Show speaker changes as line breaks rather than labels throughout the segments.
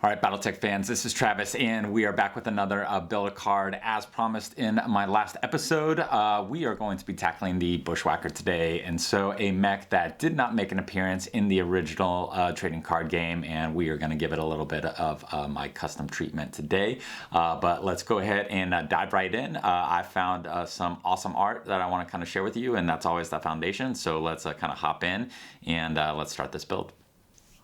All right, Battletech fans, this is Travis, and we are back with another builder card. As promised in my last episode, we are going to be tackling the Bushwacker today, and so a mech that did not make an appearance in the original trading card game, and we are going to give it a little bit of my custom treatment today. But let's go ahead and dive right in. I found some awesome art that I want to kind of share with you, and that's always the foundation, so let's kind of hop in and let's start this build.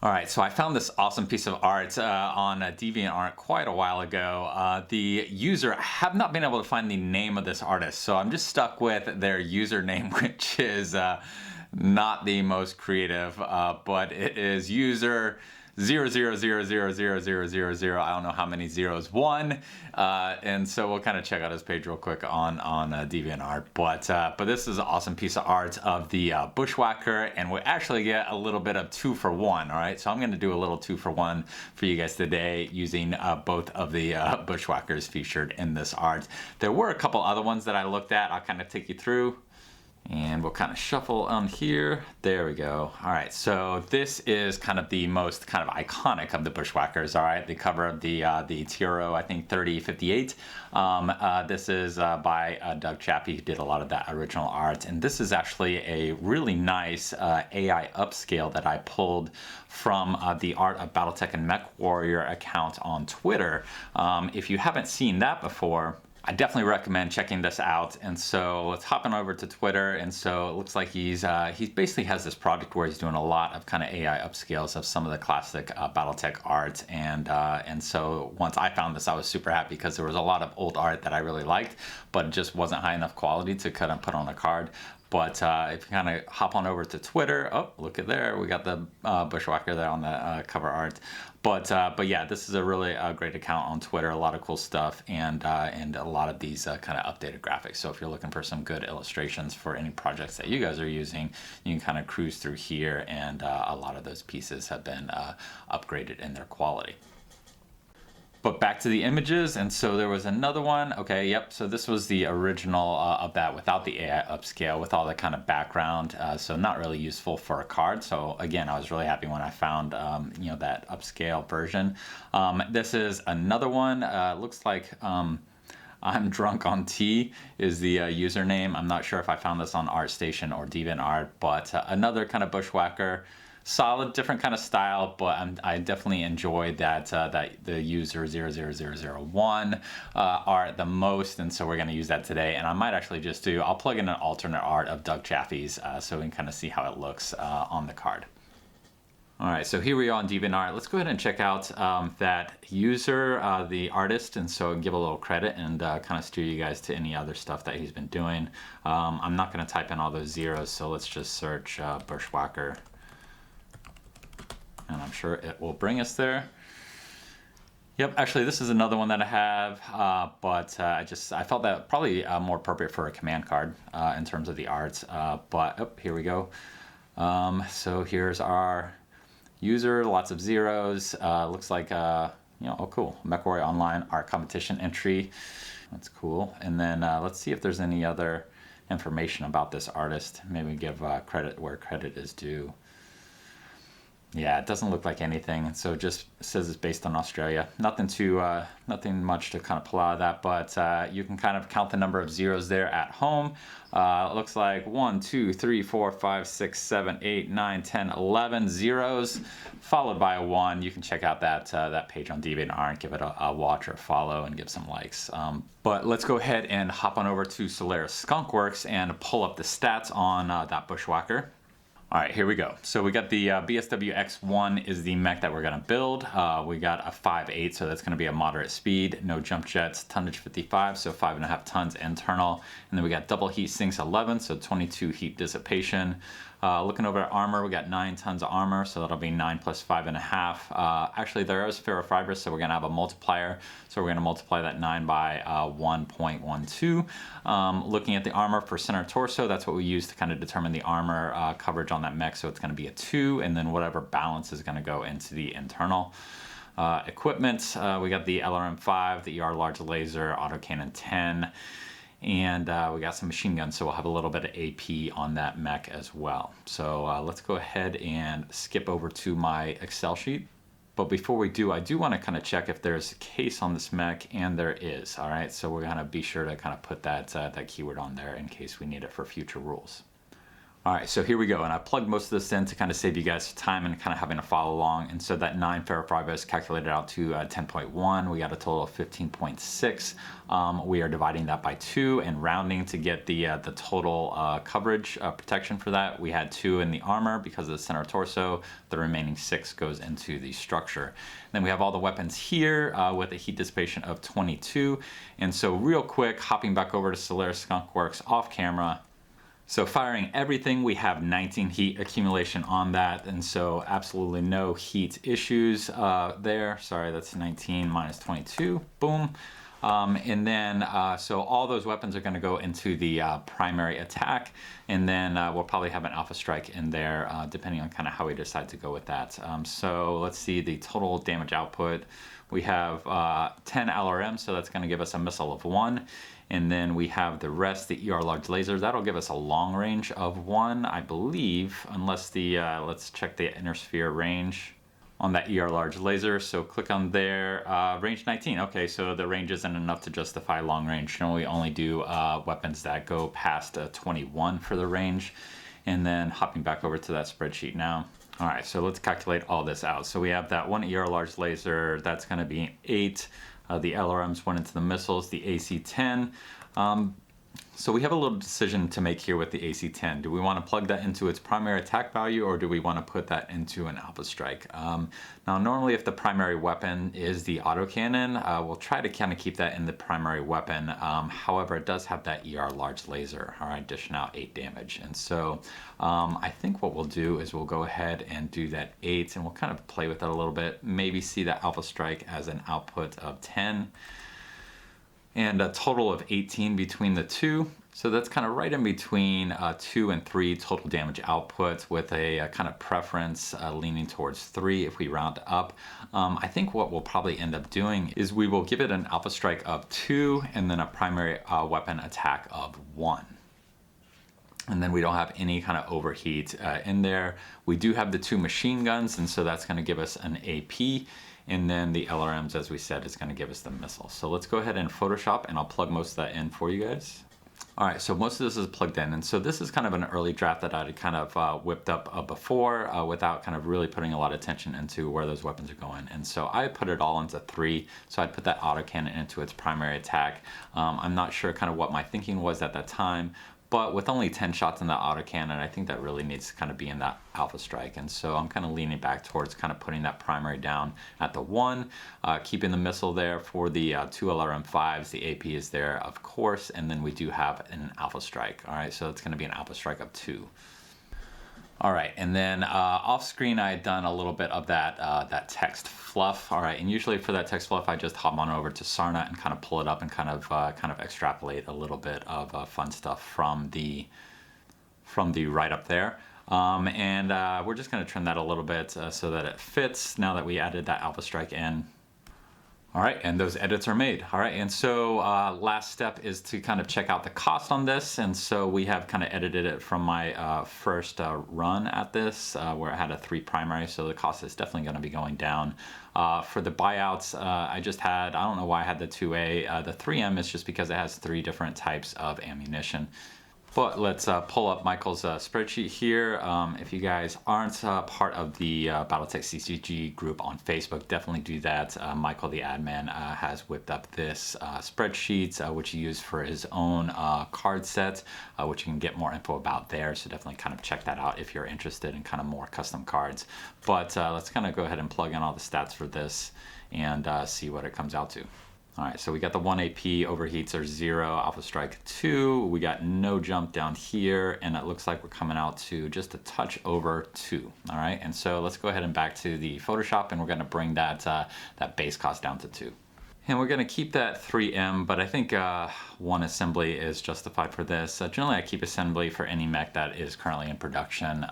All right, so I found this awesome piece of art on DeviantArt quite a while ago. The user, I have not been able to find the name of this artist, so I'm just stuck with their username, which is not the most creative, but it is user 000000000. I don't know how many zeros, one, and so we'll kind of check out his page real quick on DeviantArt. But this is an awesome piece of art of the Bushwacker, and we actually get a little bit of 2-for-1. All right, so I'm going to do a little 2-for-1 for you guys today using both of the Bushwackers featured in this art. There were a couple other ones that I looked at. I'll kind of take you through. And we'll kind of shuffle on here. There we go. All right, so this is kind of the most kind of iconic of the Bushwackers. All right, the cover of the Tiro, I think 3058. This is by Doug Chappie, who did a lot of that original art. And this is actually a really nice AI upscale that I pulled from the Art of Battletech and Mechwarrior account on Twitter. If you haven't seen that before, I definitely recommend checking this out. And so let's hop on over to Twitter. And so it looks like he basically has this project where he's doing a lot of kind of AI upscales of some of the classic Battletech art. And so once I found this, I was super happy because there was a lot of old art that I really liked, but it just wasn't high enough quality to kind of put on a card. But if you kind of hop on over to Twitter, oh, look at there, we got the Bushwacker there on the cover art. But yeah, this is a really great account on Twitter, a lot of cool stuff, and a lot of these kind of updated graphics. So if you're looking for some good illustrations for any projects that you guys are using, you can kind of cruise through here, and a lot of those pieces have been upgraded in their quality. But back to the images, and so there was another one. Okay, yep, so this was the original of that without the AI upscale, with all the kind of background, so not really useful for a card. So again, I was really happy when I found you know, that upscale version. This is another one. Looks like I'm Drunk on Tea is the username. I'm not sure if I found this on ArtStation or DeviantArt, but another kind of Bushwacker. Solid, different kind of style, but I definitely enjoyed that the user 00001 art the most, and so we're going to use that today. And I might actually I'll plug in an alternate art of Doug Chappie's so we can kind of see how it looks on the card. All right, so here we are on DeviantArt. Let's go ahead and check out that user, the artist, and so give a little credit and kind of steer you guys to any other stuff that he's been doing. I'm not going to type in all those zeros, so let's just search Bushwacker. And I'm sure it will bring us there. Yep, actually this is another one that I have, but I felt that probably more appropriate for a command card in terms of the art. But oh, here we go. So here's our user, lots of zeros. Looks like you know, oh cool, Mechwarrior Online art competition entry. That's cool. And then let's see if there's any other information about this artist. Maybe give credit where credit is due. Yeah, it doesn't look like anything. So it just says it's based on Australia. Nothing much to kind of pull out of that, but you can kind of count the number of zeros there at home. It looks like 1, 2, 3, 4, 5, 6, 7, 8, 9, 10, 11 zeros, followed by a 1. You can check out that page on DeviantArt, give it a watch or a follow, and give some likes. But let's go ahead and hop on over to Solaris Skunkworks and pull up the stats on that Bushwacker. All right, here we go. So we got the BSW-X1 is the mech that we're gonna build. We got a 5.8, so that's gonna be a moderate speed, no jump jets, tonnage 55, so 5.5 tons internal. And then we got double heat sinks 11, so 22 heat dissipation. Looking over at armor, we got 9 tons of armor, so that'll be 9 plus 5.5. Actually, there is ferrofibrous, so we're gonna have a multiplier. So we're gonna multiply that 9 by 1.12. Looking at the armor for center torso, that's what we use to kind of determine the armor coverage on that mech. So it's gonna be a 2, and then whatever balance is gonna go into the internal. Equipment, we got the LRM-5, the ER large laser, autocannon 10. And we got some machine guns, so we'll have a little bit of AP on that mech as well. So let's go ahead and skip over to my Excel sheet. But before we do, I do want to kind of check if there's a case on this mech, and there is. All right, so we're going to be sure to kind of put that, that keyword on there in case we need it for future rules. All right, so here we go, and I plugged most of this in to kind of save you guys time and kind of having to follow along. And so that 9 Ferrofiber is calculated out to 10.1. We got a total of 15.6. We are dividing that by 2 and rounding to get the total coverage protection for that. We had 2 in the armor because of the center torso. The remaining 6 goes into the structure. Then we have all the weapons here with a heat dissipation of 22. And so real quick, hopping back over to Solaris Skunk Works off camera. So firing everything, we have 19 heat accumulation on that, and so absolutely no heat issues there. Sorry, that's 19 minus 22, boom. And then, so all those weapons are going to go into the primary attack, and then we'll probably have an alpha strike in there, depending on kind of how we decide to go with that. So let's see the total damage output. We have 10 LRM, so that's going to give us a missile of 1. And then we have the rest, the ER large laser. That'll give us a long range of 1, I believe, unless the, let's check the inner sphere range on that ER large laser. So click on there, range 19. Okay, so the range isn't enough to justify long range. Generally, we only do weapons that go past 21 for the range. And then hopping back over to that spreadsheet now. All right, so let's calculate all this out. So we have that 1 ER large laser, that's gonna be 8. The LRMs went into the missiles, the AC-10. So we have a little decision to make here with the AC-10. Do we want to plug that into its primary attack value, or do we want to put that into an alpha strike? Now normally if the primary weapon is the autocannon, we'll try to kind of keep that in the primary weapon. However, it does have that ER large laser, all right, dishing out 8 damage. And so I think what we'll do is we'll go ahead and do that 8, and we'll kind of play with it a little bit. Maybe see that alpha strike as an output of 10. And a total of 18 between the two. So that's kind of right in between 2 and 3 total damage outputs, with a kind of preference leaning towards 3 if we round up. I think what we'll probably end up doing is we will give it an alpha strike of 2 and then a primary weapon attack of 1. And then we don't have any kind of overheat in there. We do have the 2 machine guns, and so that's going to give us an AP. And then the LRMs, as we said, is going to give us the missile. So let's go ahead and Photoshop, and I'll plug most of that in for you guys. All right, so most of this is plugged in, and so this is kind of an early draft that I had kind of whipped up before without kind of really putting a lot of attention into where those weapons are going. And so I put it all into 3, so I'd put that autocannon into its primary attack. I'm not sure kind of what my thinking was at that time, but with only 10 shots in the autocannon, I think that really needs to kind of be in that alpha strike. And so I'm kind of leaning back towards kind of putting that primary down at the 1, keeping the missile there for the 2 LRM-5s. The AP is there, of course, and then we do have an alpha strike. All right, so it's going to be an alpha strike of 2. All right, and then off screen I had done a little bit of that text fluff. All right, and usually for that text fluff I just hop on over to Sarna and kind of pull it up and kind of extrapolate a little bit of fun stuff from the write-up there. And we're just going to trim that a little bit so that it fits now that we added that alpha strike in. All right, and those edits are made. All right, and so last step is to kind of check out the cost on this. And so we have kind of edited it from my first run at this, where I had a 3 primary, so the cost is definitely going to be going down. For the buyouts, I just had, I don't know why I had the 2A. The 3M is just because it has 3 different types of ammunition. But let's pull up Michael's spreadsheet here. If you guys aren't part of the BattleTech TCG group on Facebook, definitely do that. Michael, the admin, has whipped up this spreadsheet, which he used for his own card set, which you can get more info about there. So definitely kind of check that out if you're interested in kind of more custom cards. But let's kind of go ahead and plug in all the stats for this and see what it comes out to. All right, so we got the 1 AP, overheats are 0, alpha strike 2. We got no jump down here, and it looks like we're coming out to just a touch over 2. All right, and so let's go ahead and back to the Photoshop, and we're gonna bring that base cost down to 2. And we're going to keep that 3M, but I think one assembly is justified for this. Generally, I keep assembly for any mech that is currently in production.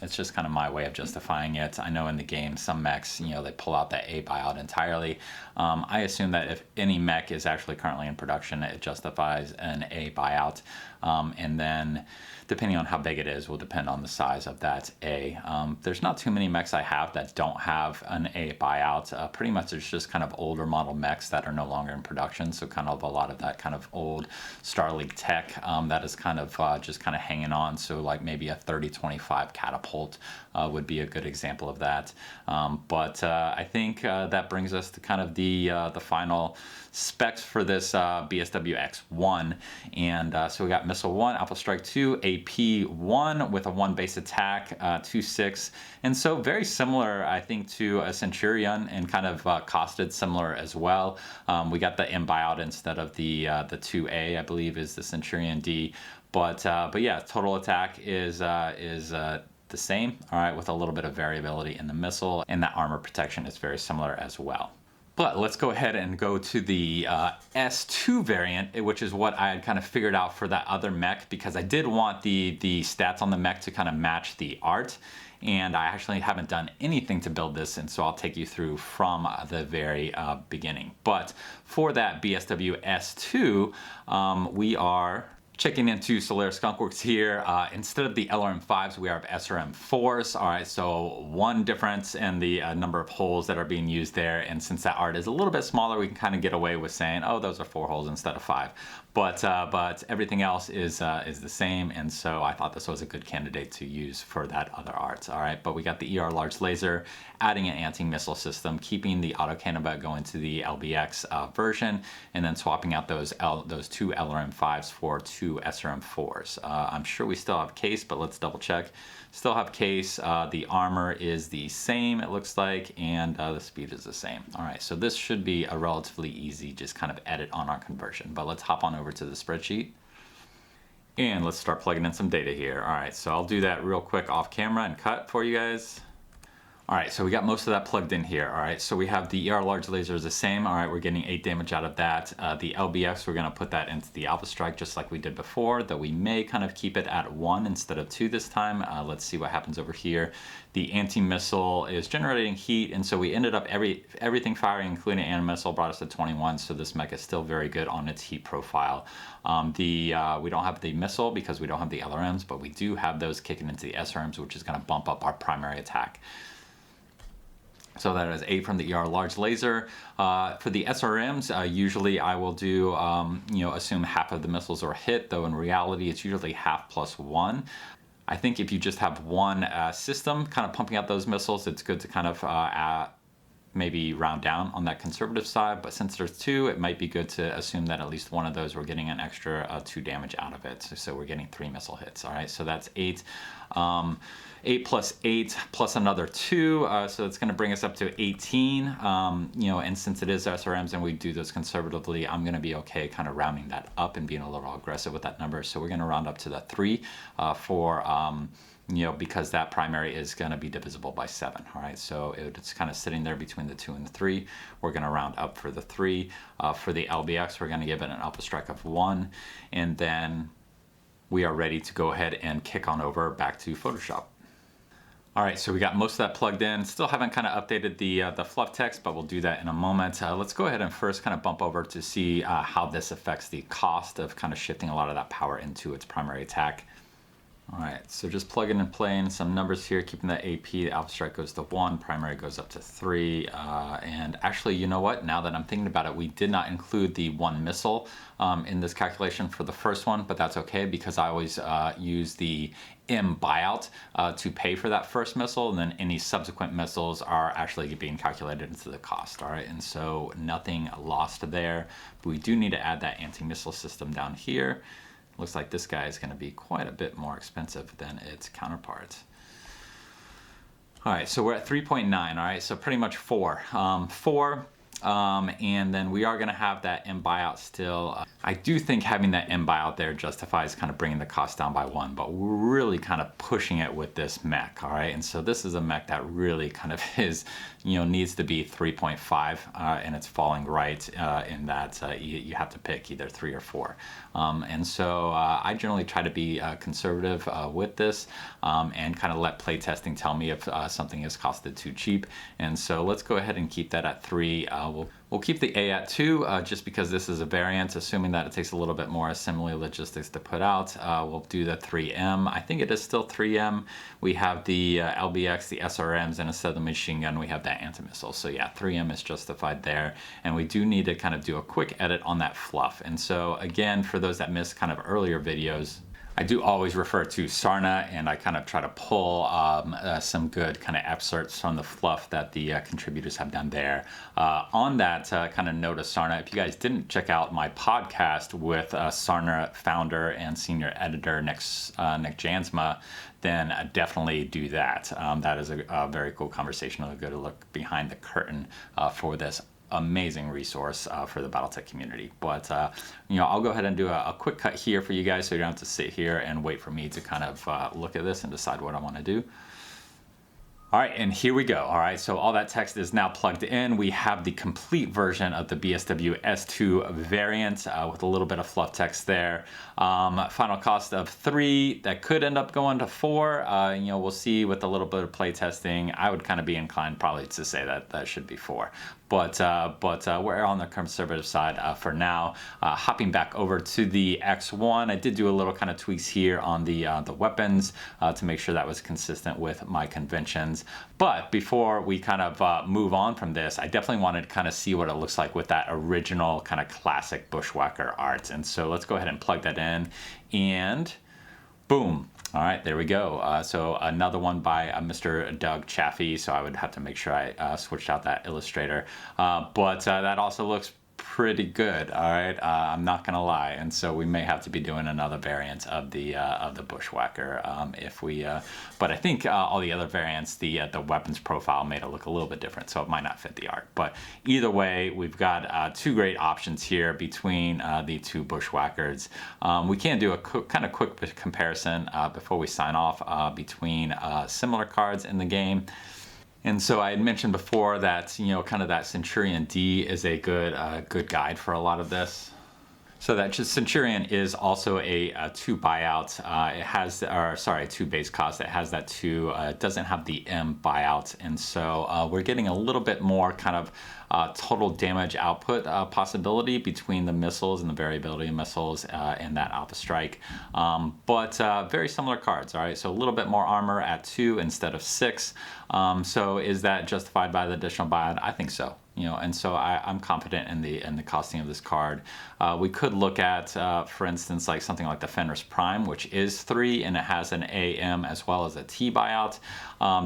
It's just kind of my way of justifying it. I know in the game, some mechs, you know, they pull out that A buyout entirely. I assume that if any mech is actually currently in production, it justifies an A buyout. And then depending on how big it is will depend on the size of that A. There's not too many mechs I have that don't have an A buyout. Pretty much it's just kind of older model mechs that are no longer in production. So kind of a lot of that kind of old Star League tech that is kind of just kind of hanging on. So like maybe a 3025 catapult would be a good example of that. But I think that brings us to kind of the final specs for this BSW-X1. And so we got Missile 1, Alpha Strike 2, AP 1 with a 1 base attack, 2/6. And so very similar, I think, to a Centurion, and kind of costed similar as well. We got the M buyout instead of the 2A, I believe, is the Centurion D. But yeah, total attack is the same, all right, with a little bit of variability in the missile, and that armor protection is very similar as well. But let's go ahead and go to the S2 variant, which is what I had kind of figured out for that other mech, because I did want the stats on the mech to kind of match the art. And I actually haven't done anything to build this, and so I'll take you through from the very beginning. But for that BSW-S2, we are checking into Solaris Skunkworks here. Instead of the LRM5s, we have SRM4s. All right, so one difference in the number of holes that are being used there. And since that art is a little bit smaller, we can kind of get away with saying, oh, those are 4 holes instead of 5. But everything else is the same, and so I thought this was a good candidate to use for that other art. All right, but we got the ER large laser, adding an anti-missile system, keeping the autocannon going to the LBX version, and then swapping out those 2 LRM5s for 2 SRM4s. I'm sure we still have case, but let's double check. Still have case. The armor is the same, it looks like, and the speed is the same. All right, so this should be a relatively easy just kind of edit on our conversion. But let's hop on over to the spreadsheet. And let's start plugging in some data here. All right, so I'll do that real quick off camera and cut for you guys. All right, so we got most of that plugged in here. All right, so we have the ER large laser is the same. All right, we're getting 8 damage out of that. The LBX, we're gonna put that into the Alpha Strike just like we did before, though we may kind of keep it at 1 instead of 2 this time. Let's see what happens over here. The anti-missile is generating heat, and so we ended up everything firing, including anti-missile, brought us to 21, so this mech is still very good on its heat profile. We don't have the missile because we don't have the LRMs, but we do have those kicking into the SRMs, which is gonna bump up our primary attack. So that is 8 from the ER large laser. For the SRMs, usually I will do, assume half of the missiles are hit, though in reality it's usually half plus 1. I think if you just have one system kind of pumping out those missiles, it's good to kind of maybe round down on that conservative side, but since there's 2, it might be good to assume that at least one of those we're getting an extra 2 damage out of it. So we're getting 3 missile hits. All right, so that's 8. 8 plus 8 plus another 2, so it's going to bring us up to 18. And since it is SRMs and we do those conservatively, I'm going to be okay kind of rounding that up and being a little aggressive with that number. So we're going to round up to the 3 because that primary is going to be divisible by 7. All right, so it's kind of sitting there between the 2 and the 3. We're going to round up for the 3. For the LBX, we're going to give it an Alpha Strike of 1, and then we are ready to go ahead and kick on over back to Photoshop. All right, so we got most of that plugged in. Still haven't kind of updated the fluff text, but we'll do that in a moment. Let's go ahead and first kind of bump over to see how this affects the cost of kind of shifting a lot of that power into its primary attack. All right, so just plugging and playing some numbers here, keeping that AP, the Alpha Strike goes to 1, primary goes up to 3, and actually, you know what, now that I'm thinking about it, we did not include the 1 missile in this calculation for the first one, but that's okay because I always use the M buyout to pay for that first missile, and then any subsequent missiles are actually being calculated into the cost. All right, and so nothing lost there, but we do need to add that anti-missile system down here. Looks like this guy is going to be quite a bit more expensive than its counterpart. All right, so we're at 3.9, all right, so pretty much 4. 4 And then we are going to have that M buyout still. I do think having that M buyout there justifies kind of bringing the cost down by 1, but we're really kind of pushing it with this mech, all right? And so this is a mech that really kind of is, needs to be 3.5, and it's falling right in that you have to pick either 3 or 4. And so I generally try to be conservative with this and kind of let playtesting tell me if something is costed too cheap. And so let's go ahead and keep that at 3. We'll keep the A at 2 just because this is a variant, assuming that it takes a little bit more assembly logistics to put out. We'll do the 3M. I think it is still 3M. We have the LBX, the SRMs, and instead of the machine gun, we have that anti-missile. So yeah, 3M is justified there. And we do need to kind of do a quick edit on that fluff. And so again, for those that missed kind of earlier videos, I do always refer to Sarna, and I kind of try to pull some good kind of excerpts from the fluff that the contributors have done there. On that kind of note of Sarna, if you guys didn't check out my podcast with Sarna founder and senior editor Nick Jansma, then definitely do that. That is a very cool conversation, a good look behind the curtain for this amazing resource for the Battletech community. But I'll go ahead and do a quick cut here for you guys so you don't have to sit here and wait for me to kind of look at this and decide what I want to do. All right, and here we go. All right, so all that text is now plugged in. We have the complete version of the BSW-S2 variant with a little bit of fluff text there. Final cost of 3. That could end up going to 4. We'll see with a little bit of play testing. I would kind of be inclined probably to say that that should be 4. But we're on the conservative side for now. Hopping back over to the X1, I did do a little kind of tweaks here on the weapons to make sure that was consistent with my conventions. But before we kind of move on from this, I definitely wanted to kind of see what it looks like with that original kind of classic Bushwhacker art. And so let's go ahead and plug that in, and boom. All right, there we go. So another one by Mr. Doug Chaffee. So I would have to make sure I switched out that illustrator. But that also looks pretty good. All right, I'm not gonna lie. And so we may have to be doing another variant of the Bushwhacker if we. But I think all the other variants, the weapons profile made it look a little bit different, so it might not fit the art. But either way, we've got 2 great options here between the 2 Bushwhackers. We can do a kind of quick comparison before we sign off between similar cards in the game. And so I had mentioned before that, kind of that Centurion D is a good guide for a lot of this. So that Centurion is also a 2 buyout. It has, 2 base cost. It has that 2. It doesn't have the M buyout, and so we're getting a little bit more kind of total damage output possibility between the missiles and the variability of missiles and that Alpha Strike. But very similar cards, all right? So a little bit more armor at 2 instead of 6. So is that justified by the additional buyout? I think so. And so I'm confident in the costing of this card. We could look at, for instance, like something like the Fenris Prime, which is 3, and it has an AM as well as a T buyout.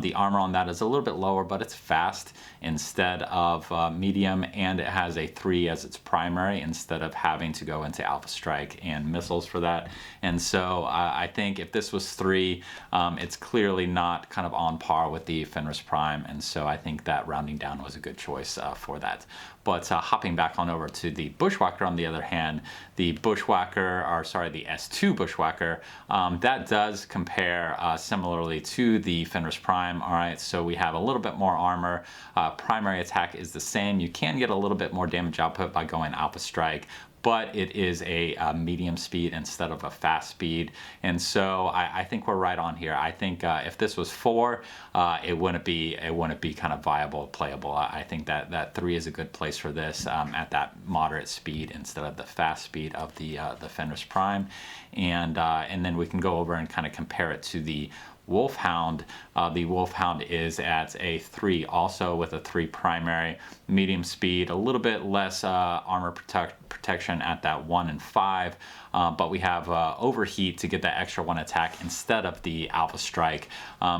The armor on that is a little bit lower, but it's fast instead of medium, and it has a 3 as its primary instead of having to go into Alpha Strike and missiles for that. And so I think if this was 3, it's clearly not kind of on par with the Fenris Prime, and so I think that rounding down was a good choice for that. But hopping back on over to the Bushwhacker, on the other hand, the the S2 Bushwhacker, that does compare similarly to the Fenris Prime. All right, so we have a little bit more armor. Primary attack is the same. You can get a little bit more damage output by going Alpha Strike, but it is a medium speed instead of a fast speed. And so I think we're right on here. I think if this was 4, it wouldn't be kind of viable, playable. I think that 3 is a good place for this at that moderate speed instead of the fast speed of the Fenris Prime. And then we can go over and kind of compare it to the Wolfhound. The Wolfhound is at a 3, also with a 3 primary, medium speed, a little bit less armor protection at that 1 and 5, but we have overheat to get that extra 1 attack instead of the Alpha Strike,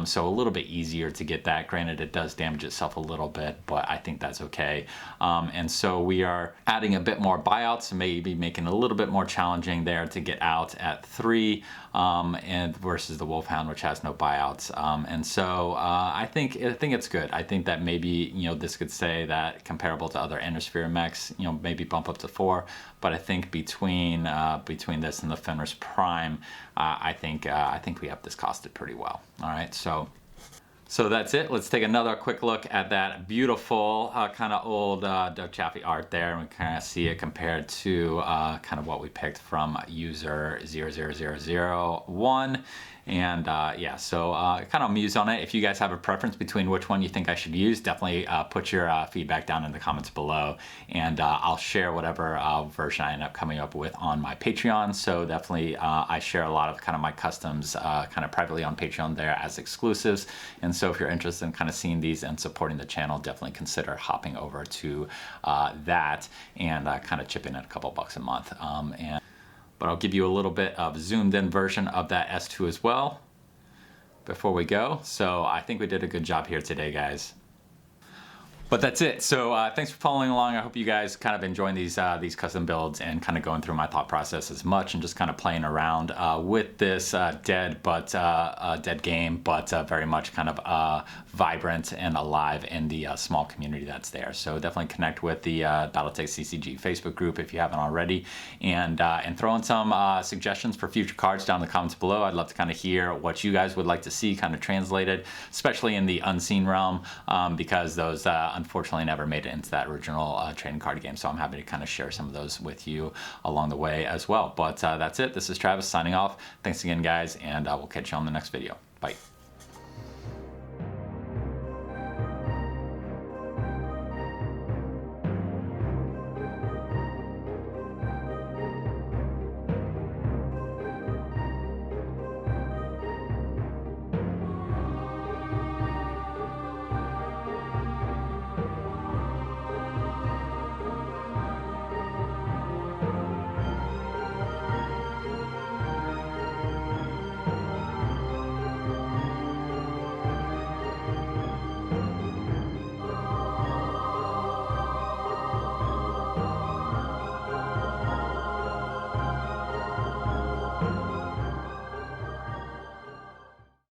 so a little bit easier to get that. Granted, it does damage itself a little bit, but I think that's okay. And so we are adding a bit more buyouts, maybe making it a little bit more challenging there to get out at 3, and versus the Wolfhound, which has no buyouts. And so I think it's good. I think that maybe, this could say that comparable to other Endersphere mechs, maybe bump up to 4. But I think between this and the Fenris Prime, I think we have this costed pretty well. All right, so that's it. Let's take another quick look at that beautiful kind of old Doug Chaffee art there, and we kind of see it compared to kind of what we picked from user 00001. And yeah, so kind of muse on it. If you guys have a preference between which one you think I should use, definitely put your feedback down in the comments below, and I'll share whatever version I end up coming up with on my Patreon. So definitely I share a lot of kind of my customs kind of privately on Patreon there as exclusives. And so if you're interested in kind of seeing these and supporting the channel, definitely consider hopping over to that and kind of chipping in a couple bucks a month. But I'll give you a little bit of zoomed in version of that S2 as well before we go. So I think we did a good job here today, guys. But that's it. So thanks for following along. I hope you guys kind of enjoying these custom builds and kind of going through my thought process as much and just kind of playing around with this dead game, but very much kind of vibrant and alive in the small community that's there. So definitely connect with the BattleTech TCG Facebook group if you haven't already, and throw in some suggestions for future cards down in the comments below. I'd love to kind of hear what you guys would like to see kind of translated, especially in the unseen realm, because those unfortunately never made it into that original trading card game. So I'm happy to kind of share some of those with you along the way as well. But that's it. This is Travis signing off. Thanks again, guys, and we'll catch you on the next video. Bye.